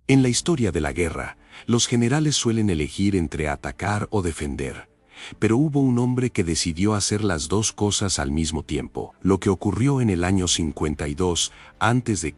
En la historia de la guerra, los generales suelen elegir entre atacar o defender. Pero hubo un hombre que decidió hacer las dos cosas al mismo tiempo. Lo que ocurrió en el año 52 a.C.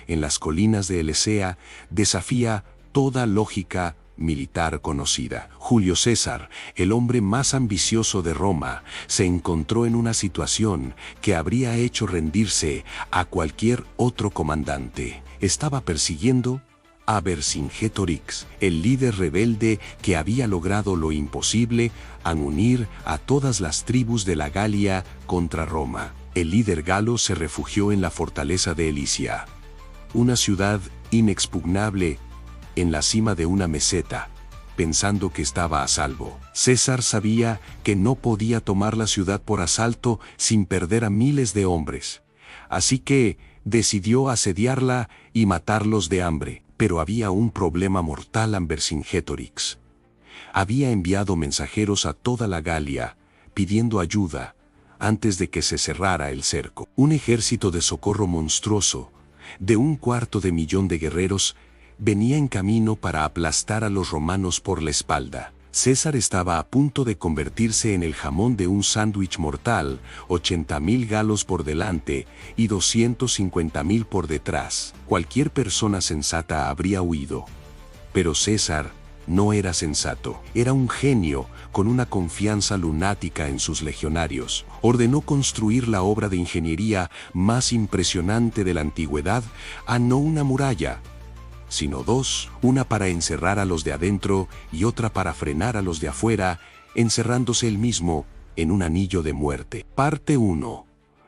en las colinas de Elesea desafía toda lógica militar conocida. Julio César, el hombre más ambicioso de Roma, se encontró en una situación que habría hecho rendirse a cualquier otro comandante. Estaba persiguiendo a Vercingetorix, el líder rebelde que había logrado lo imposible al unir a todas las tribus de la Galia contra Roma. El líder galo se refugió en la fortaleza de Elicia, una ciudad inexpugnable en la cima de una meseta, pensando que estaba a salvo. César sabía que no podía tomar la ciudad por asalto sin perder a miles de hombres, así que decidió asediarla y matarlos de hambre. Pero había un problema mortal en Vercingetorix. Había enviado mensajeros a toda la Galia, pidiendo ayuda, antes de que se cerrara el cerco. Un ejército de socorro monstruoso, de 250.000 de guerreros, venía en camino para aplastar a los romanos por la espalda. César estaba a punto de convertirse en el jamón de un sándwich mortal, 80.000 galos por delante y 250.000 por detrás. Cualquier persona sensata habría huido. Pero César no era sensato. Era un genio con una confianza lunática en sus legionarios. Ordenó construir la obra de ingeniería más impresionante de la antigüedad, no una muralla, sino dos, una para encerrar a los de adentro y otra para frenar a los de afuera, encerrándose él mismo en un anillo de muerte. Parte 1.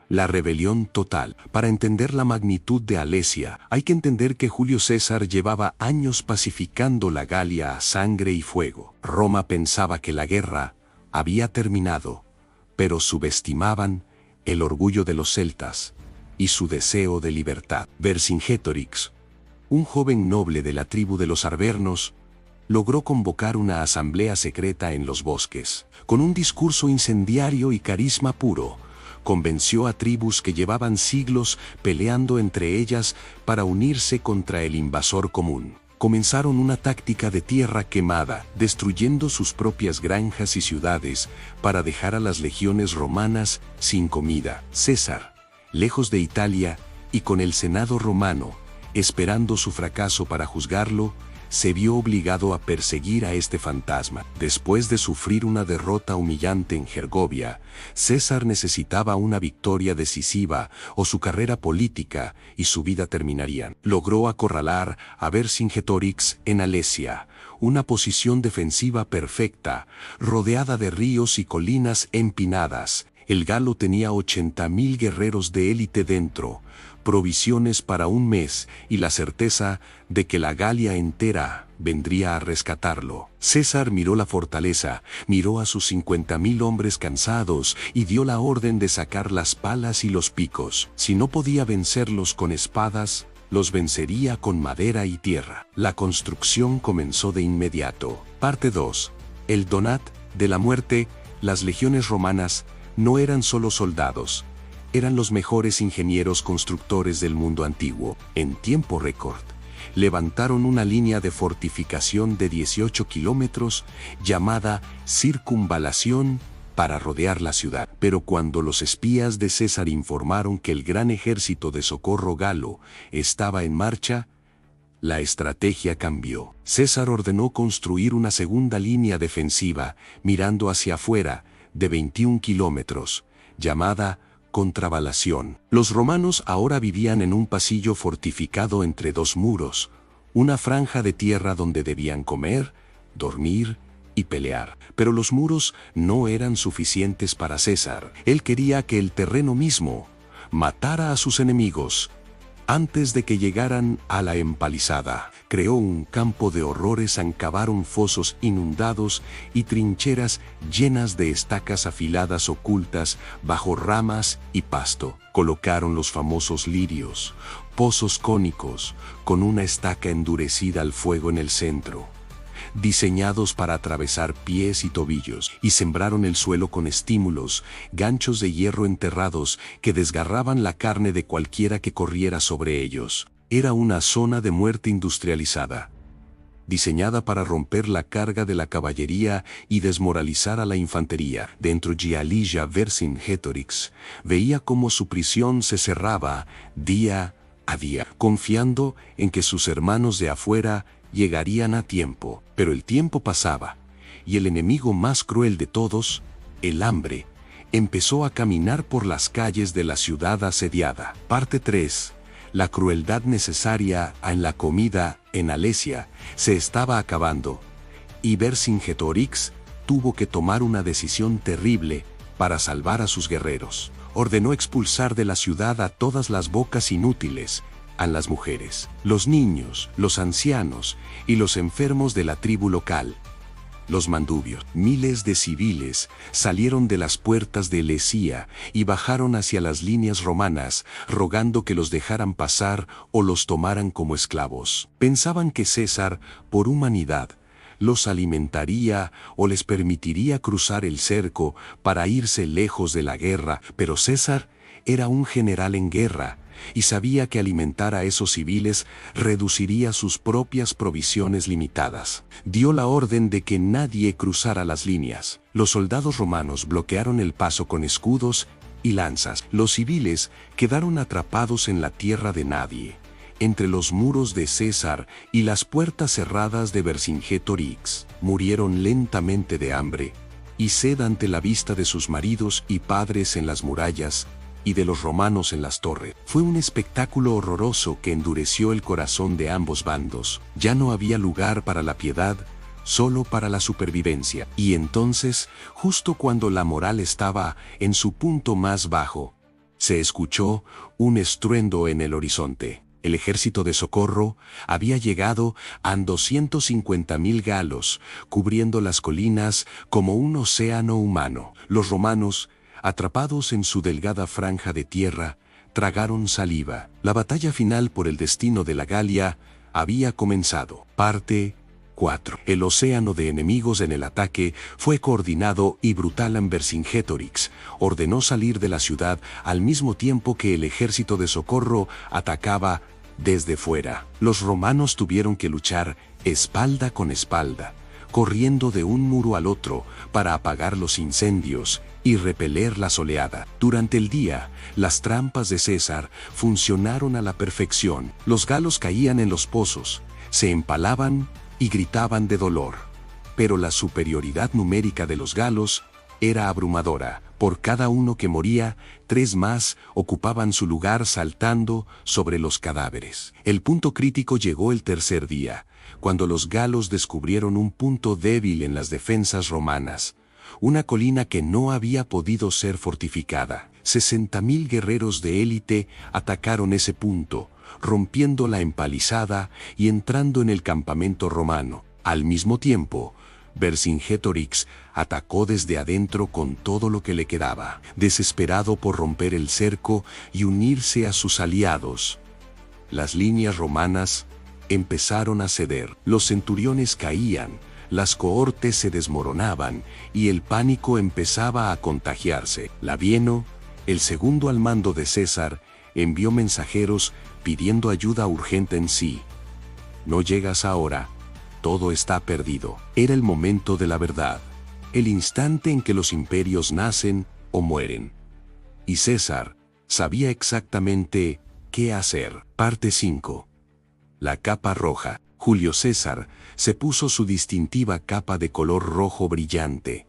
La rebelión total. Para entender la magnitud de Alesia, hay que entender que Julio César llevaba años pacificando la Galia a sangre y fuego. Roma pensaba que la guerra había terminado, pero subestimaban el orgullo de los celtas y su deseo de libertad. Vercingetorix, un joven noble de la tribu de los arvernos, logró convocar una asamblea secreta en los bosques. Con un discurso incendiario y carisma puro, convenció a tribus que llevaban siglos peleando entre ellas para unirse contra el invasor común. Comenzaron una táctica de tierra quemada, destruyendo sus propias granjas y ciudades para dejar a las legiones romanas sin comida. César, lejos de Italia y con el Senado romano, esperando su fracaso para juzgarlo, se vio obligado a perseguir a este fantasma. Después de sufrir una derrota humillante en Gergovia, César necesitaba una victoria decisiva o su carrera política y su vida terminarían. Logró acorralar a Vercingetorix en Alesia, una posición defensiva perfecta, rodeada de ríos y colinas empinadas. El galo tenía 80.000 guerreros de élite dentro, provisiones para un mes y la certeza de que la Galia entera vendría a rescatarlo. César miró la fortaleza, miró a sus 50.000 hombres cansados y dio la orden de sacar las palas y los picos. Si no podía vencerlos con espadas, los vencería con madera y tierra. La construcción comenzó de inmediato. Parte 2. El Donat de la muerte. Las legiones romanas no eran solo soldados, eran los mejores ingenieros constructores del mundo antiguo. En tiempo récord, levantaron una línea de fortificación de 18 kilómetros llamada circunvalación para rodear la ciudad. Pero cuando los espías de César informaron que el gran ejército de socorro galo estaba en marcha, la estrategia cambió. César ordenó construir una segunda línea defensiva mirando hacia afuera de 21 kilómetros, llamada contravalación. Los romanos ahora vivían en un pasillo fortificado entre dos muros, una franja de tierra donde debían comer, dormir y pelear. Pero los muros no eran suficientes para César. Él quería que el terreno mismo matara a sus enemigos antes de que llegaran a la empalizada. Creó un campo de horrores, cavaron fosos inundados y trincheras llenas de estacas afiladas ocultas bajo ramas y pasto. Colocaron los famosos lirios, pozos cónicos, con una estaca endurecida al fuego en el centro, diseñados para atravesar pies y tobillos, y sembraron el suelo con estímulos, ganchos de hierro enterrados que desgarraban la carne de cualquiera que corriera sobre ellos. Era una zona de muerte industrializada, diseñada para romper la carga de la caballería y desmoralizar a la infantería. Dentro Gialija Vercingetorix veía cómo su prisión se cerraba día a día, confiando en que sus hermanos de afuera llegarían a tiempo. Pero el tiempo pasaba, y el enemigo más cruel de todos, el hambre, empezó a caminar por las calles de la ciudad asediada. Parte 3. La crueldad necesaria en la comida en Alesia se estaba acabando, y Vercingetorix tuvo que tomar una decisión terrible para salvar a sus guerreros. Ordenó expulsar de la ciudad a todas las bocas inútiles, a las mujeres, los niños, los ancianos y los enfermos de la tribu local. Los mandubios, miles de civiles, salieron de las puertas de Lesía y bajaron hacia las líneas romanas, rogando que los dejaran pasar o los tomaran como esclavos. Pensaban que César, por humanidad, los alimentaría o les permitiría cruzar el cerco para irse lejos de la guerra, pero César era un general en guerra y sabía que alimentar a esos civiles reduciría sus propias provisiones limitadas. Dio la orden de que nadie cruzara las líneas. Los soldados romanos bloquearon el paso con escudos y lanzas. Los civiles quedaron atrapados en la tierra de nadie, entre los muros de César y las puertas cerradas de Vercingetorix. Murieron lentamente de hambre y sed ante la vista de sus maridos y padres en las murallas y de los romanos en las torres. Fue un espectáculo horroroso que endureció el corazón de ambos bandos. Ya no había lugar para la piedad, solo para la supervivencia. Y entonces, justo cuando la moral estaba en su punto más bajo, se escuchó un estruendo en el horizonte. El ejército de socorro había llegado a 250.000 galos, cubriendo las colinas como un océano humano. Los romanos, atrapados en su delgada franja de tierra, tragaron saliva. La batalla final por el destino de la Galia había comenzado. Parte 4. El océano de enemigos en el ataque fue coordinado y brutal. Vercingetorix ordenó salir de la ciudad al mismo tiempo que el ejército de socorro atacaba desde fuera. Los romanos tuvieron que luchar espalda con espalda, corriendo de un muro al otro para apagar los incendios y repeler las oleadas. Durante el día, las trampas de César funcionaron a la perfección. Los galos caían en los pozos, se empalaban y gritaban de dolor. Pero la superioridad numérica de los galos era abrumadora. Por cada uno que moría, 3 más ocupaban su lugar saltando sobre los cadáveres. El punto crítico llegó el tercer día, cuando los galos descubrieron un punto débil en las defensas romanas, una colina que no había podido ser fortificada. 60.000 guerreros de élite atacaron ese punto, rompiendo la empalizada y entrando en el campamento romano. Al mismo tiempo, Vercingetorix atacó desde adentro con todo lo que le quedaba, desesperado por romper el cerco y unirse a sus aliados. Las líneas romanas empezaron a ceder, los centuriones caían, las cohortes se desmoronaban y el pánico empezaba a contagiarse. Labieno, el segundo al mando de César, envió mensajeros pidiendo ayuda urgente en sí. No llegas ahora, todo está perdido. Era el momento de la verdad, el instante en que los imperios nacen o mueren. Y César sabía exactamente qué hacer. Parte 5. La capa roja. Julio César se puso su distintiva capa de color rojo brillante,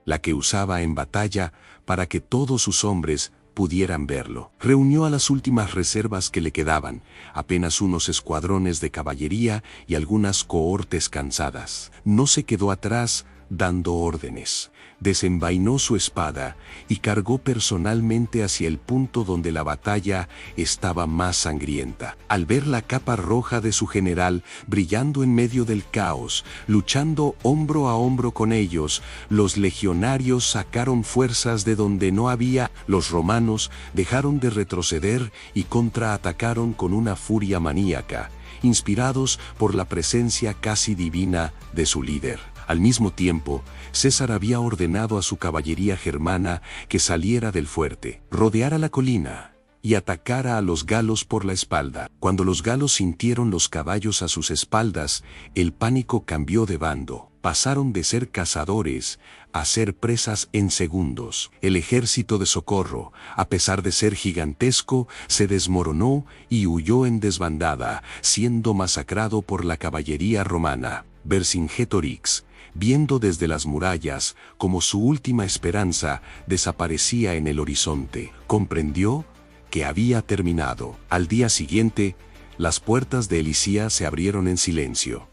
la que usaba en batalla para que todos sus hombres pudieran verlo. Reunió a las últimas reservas que le quedaban, apenas unos escuadrones de caballería y algunas cohortes cansadas. No se quedó atrás dando órdenes. Desenvainó su espada y cargó personalmente hacia el punto donde la batalla estaba más sangrienta. Al ver la capa roja de su general brillando en medio del caos, luchando hombro a hombro con ellos, los legionarios sacaron fuerzas de donde no había. Los romanos dejaron de retroceder y contraatacaron con una furia maníaca, inspirados por la presencia casi divina de su líder. Al mismo tiempo, César había ordenado a su caballería germana que saliera del fuerte, rodeara la colina y atacara a los galos por la espalda. Cuando los galos sintieron los caballos a sus espaldas, el pánico cambió de bando. Pasaron de ser cazadores a ser presas en segundos. El ejército de socorro, a pesar de ser gigantesco, se desmoronó y huyó en desbandada, siendo masacrado por la caballería romana. Vercingetorix, viendo desde las murallas como su última esperanza desaparecía en el horizonte, comprendió que había terminado. Al día siguiente, las puertas de Elisía se abrieron en silencio.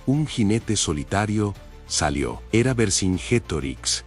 Un jinete solitario salió. Era Vercingetorix,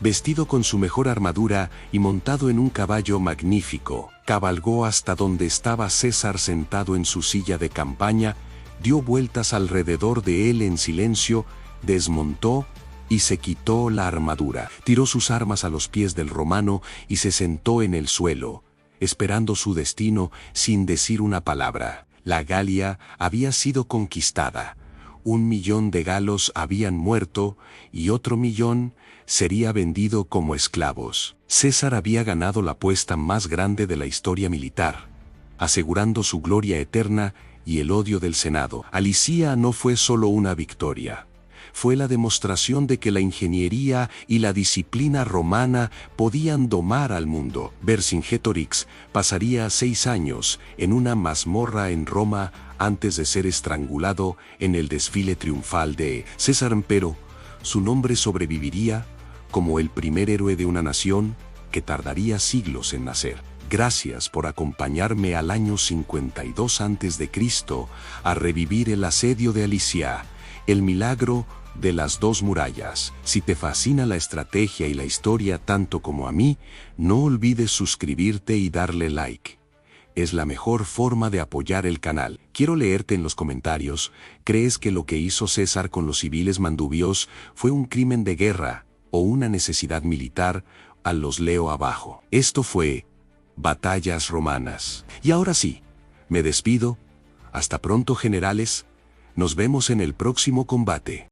vestido con su mejor armadura y montado en un caballo magnífico. Cabalgó hasta donde estaba César sentado en su silla de campaña, dio vueltas alrededor de él en silencio, desmontó y se quitó la armadura. Tiró sus armas a los pies del romano y se sentó en el suelo, esperando su destino sin decir una palabra. La Galia había sido conquistada. 1.000.000 de galos habían muerto y otro 1.000.000 sería vendido como esclavos. César había ganado la apuesta más grande de la historia militar, asegurando su gloria eterna y el odio del Senado. Elisía no fue solo una victoria. Fue la demostración de que la ingeniería y la disciplina romana podían domar al mundo. Vercingetorix pasaría 6 años en una mazmorra en Roma antes de ser estrangulado en el desfile triunfal de César. Pero su nombre sobreviviría como el primer héroe de una nación que tardaría siglos en nacer. Gracias por acompañarme al año 52 a.C. a revivir el asedio de Elisía, el milagro de las 2 murallas. Si te fascina la estrategia y la historia tanto como a mí, no olvides suscribirte y darle like. Es la mejor forma de apoyar el canal. Quiero leerte en los comentarios. ¿Crees que lo que hizo César con los civiles mandubios fue un crimen de guerra o una necesidad militar? Los leo abajo. Esto fue Batallas Romanas. Y ahora sí, me despido. Hasta pronto, generales. Nos vemos en el próximo combate.